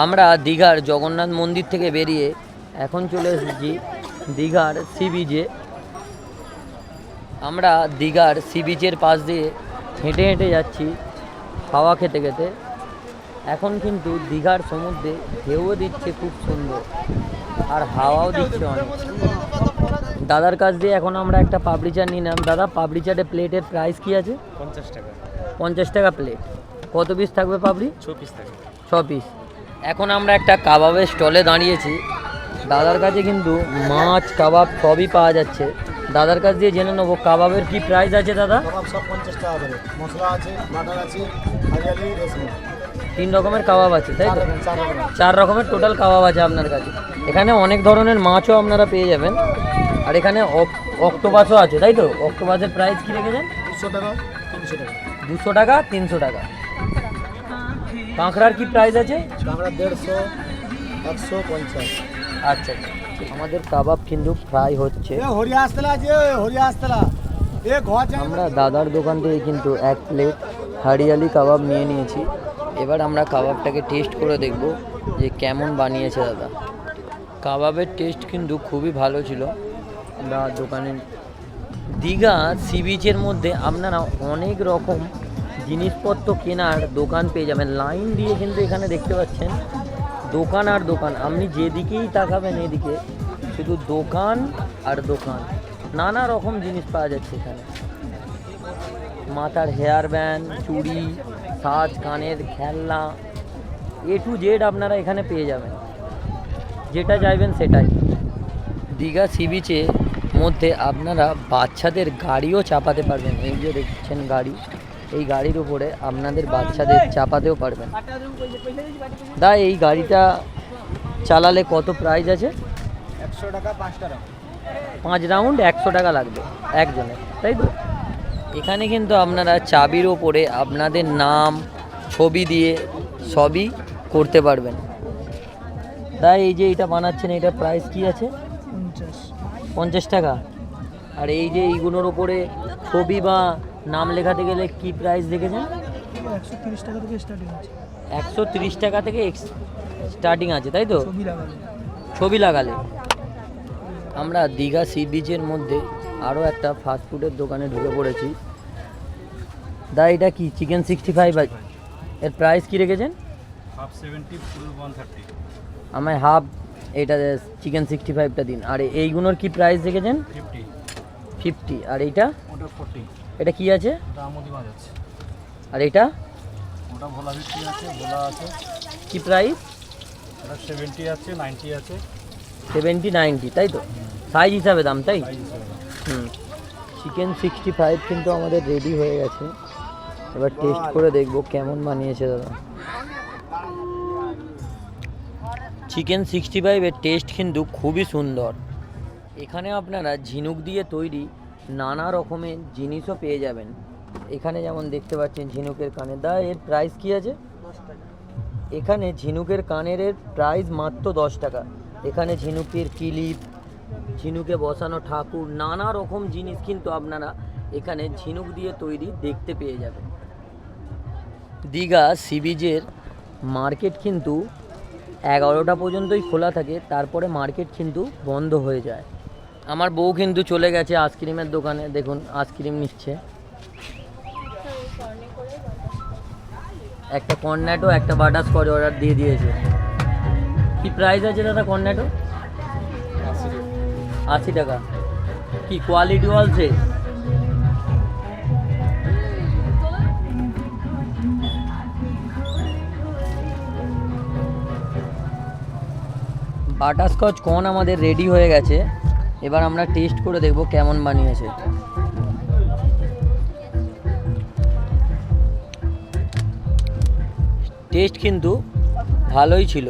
আমরা দীঘার জগন্নাথ মন্দির থেকে বেরিয়ে এখন চলে এসেছি দীঘার সি বিচে। আমরা দীঘার সি বিচের পাশ দিয়ে হেঁটে হেঁটে যাচ্ছি হাওয়া খেতে খেতে। এখন কিন্তু দীঘার সমুদ্রে ঢেউও দিচ্ছে খুব সুন্দর, আর হাওয়াও দিচ্ছে অনেক। দাদার কাছ দিয়ে এখন আমরা একটা পাপড়ি চাট নিলাম। দাদা, পাপড়ি চাটের প্লেটের প্রাইস কি আছে? 50 টাকা। 50 টাকা প্লেট। কত পিস থাকবে পাপড়ি? 6 পিস থাকে। 6 পিস। এখন আমরা একটা কাবাবের স্টলে দাঁড়িয়েছি। দাদার কাছে কিন্তু মাছ কাবাব সবই পাওয়া যাচ্ছে। দাদার কাছ দিয়ে জেনে নেবো কাবাবের কি প্রাইস আছে। দাদা, কাবাব সব 50 টাকা করে। মশলা আছে, বাটার আছে, হারিয়ালি, রেশমি। 3 রকমের কাবাব আছে, তাই তো? 4 রকম। 4 রকমের টোটাল কাবাব আছে আপনার কাছে। এখানে অনেক ধরনের মাছও আপনারা পেয়ে যাবেন। আর এখানে অক্টোপাসও আছে, তাই তো? অক্টোপাসের প্রাইস কী রেখেছেন? 200 টাকা, 300 টাকা। 200 টাকা, 300 টাকা। কাঁকড়ার কি প্রাইস আছে? আমরা 150, 150। আচ্ছা, আমাদের কাবাব কিন্তু ফ্রাই হচ্ছে। হরিয়া আসতলা আছে, হরিয়া আসতলা। আমরা দাদার দোকান থেকে কিন্তু 1 প্লেট হারিয়ালি কাবাব নিয়ে নিয়েছি। এবার আমরা কাবাবটাকে টেস্ট করে দেখব যে কেমন বানিয়েছে দাদা। কাবাবের টেস্ট কিন্তু খুবই ভালো ছিল দাদার দোকানে। দীঘা সি বিচের মধ্যে আপনারা অনেক রকম জিনিসপত্র কেনার দোকান পেয়ে যাবেন। লাইন দিয়ে কিন্তু এখানে দেখতে পাচ্ছেন দোকান আর দোকান। আপনি যেদিকেই তাকাবেন এদিকে শুধু দোকান আর দোকান। নানা রকম জিনিস পাওয়া যাচ্ছে এখানে। মাথার হেয়ার ব্যান্ড, চুড়ি, সাজ, কানের খেলনা, A to Z আপনারা এখানে পেয়ে যাবেন। যেটা চাইবেন সেটাই। দীঘা সি বিচের মধ্যে আপনারা বাচ্চাদের গাড়িও চাপাতে পারবেন। এই যে দেখছেন গাড়ি, এই গাড়ির উপরে আপনাদের বাচ্চাদের চাপাতেও পারবেন। দা, এই গাড়িটা চালালে কত প্রাইস আছে? 100 টাকা, 5টা রাউন্ড। 5 রাউন্ড 100 টাকা লাগবে একজনের, তাই তো? এখানে কিন্তু আপনারা চাবির ওপরে আপনাদের নাম, ছবি দিয়ে সবই করতে পারবেন। তাই এই যে এটা বানাচ্ছেন, এটা প্রাইস কি আছে? 50 টাকা। আর এই যে এইগুলোর ওপরে ছবি বা নাম লেখাতে গেলে কি প্রাইস দেখেছেন? 130 টাকা থেকে স্টার্টিং আছে। 130 টাকা থেকে স্টার্টিং আছে, তাই তো? ছবি লাগালে। আমরা দীঘা সি বিচের মধ্যে আরও একটা ফাস্টফুডের দোকানে ঢুকে পড়েছি। দা, এটা কি চিকেন 65 আছে? এর প্রাইস কি রেখেছেন? হাফ 70, ফুল 130। আমায় হাফ এটা চিকেন 65টা দিন। আর এইগুলোর কি প্রাইস রেখেছেন? 50। আর এইটা? ওটা 40। এটা কি আছে? ওটা আমুদি মাছ আছে। আর এটা? ওটা ভোলা ভিত্তি আছে, ভোলা আছে। কি প্রাইস? ওটা 70 আছে, 90 আছে। 70, 90, তাই তো? সাইজ হিসাবে দাম, তাই? সাইজ হিসেবে। চিকেন 65 কিন্তু আমাদের রেডি হয়ে গেছে। এবার টেস্ট করে দেখবো কেমন বানিয়েছে দাদা। চিকেন 65 এর টেস্ট কিন্তু খুবই সুন্দর। এখানে আপনারা ঝিনুক দিয়ে তৈরি নানা রকমের জিনিসও পেয়ে যাবেন। এখানে যেমন দেখতে পাচ্ছেন ঝিনুকের কানের। দা, এর প্রাইস কি আছে? এখানে ঝিনুকের কানের প্রাইস মাত্র 10 টাকা। এখানে ঝিনুকের ক্লিপ, ঝিনুকে বসানো ঠাকুর, নানা রকম জিনিস কিন্তু আপনারা এখানে ঝিনুক দিয়ে তৈরি দেখতে পেয়ে যাবেন। দীঘা সি বিচের মার্কেট কিন্তু 11টা পর্যন্তই খোলা থাকে, তারপরে মার্কেট কিন্তু বন্ধ হয়ে যায়। আমার বউ কিন্তু চলে গেছে আইসক্রিমের দোকানে। দেখুন আইসক্রিম নিচ্ছে। একটা কর্নেটো, একটা বাটারস্কচ অর্ডার দিয়ে দিয়েছে। কি প্রাইস আছে দাদা কর্নেটো? 80 টাকা। কি কোয়ালিটি বলছে? বাটারস্কচ কোন আমাদের রেডি হয়ে গেছে। এবার আমরা টেস্ট করে দেখব কেমন বানিয়েছে। টেস্ট কিন্তু ভালোই ছিল।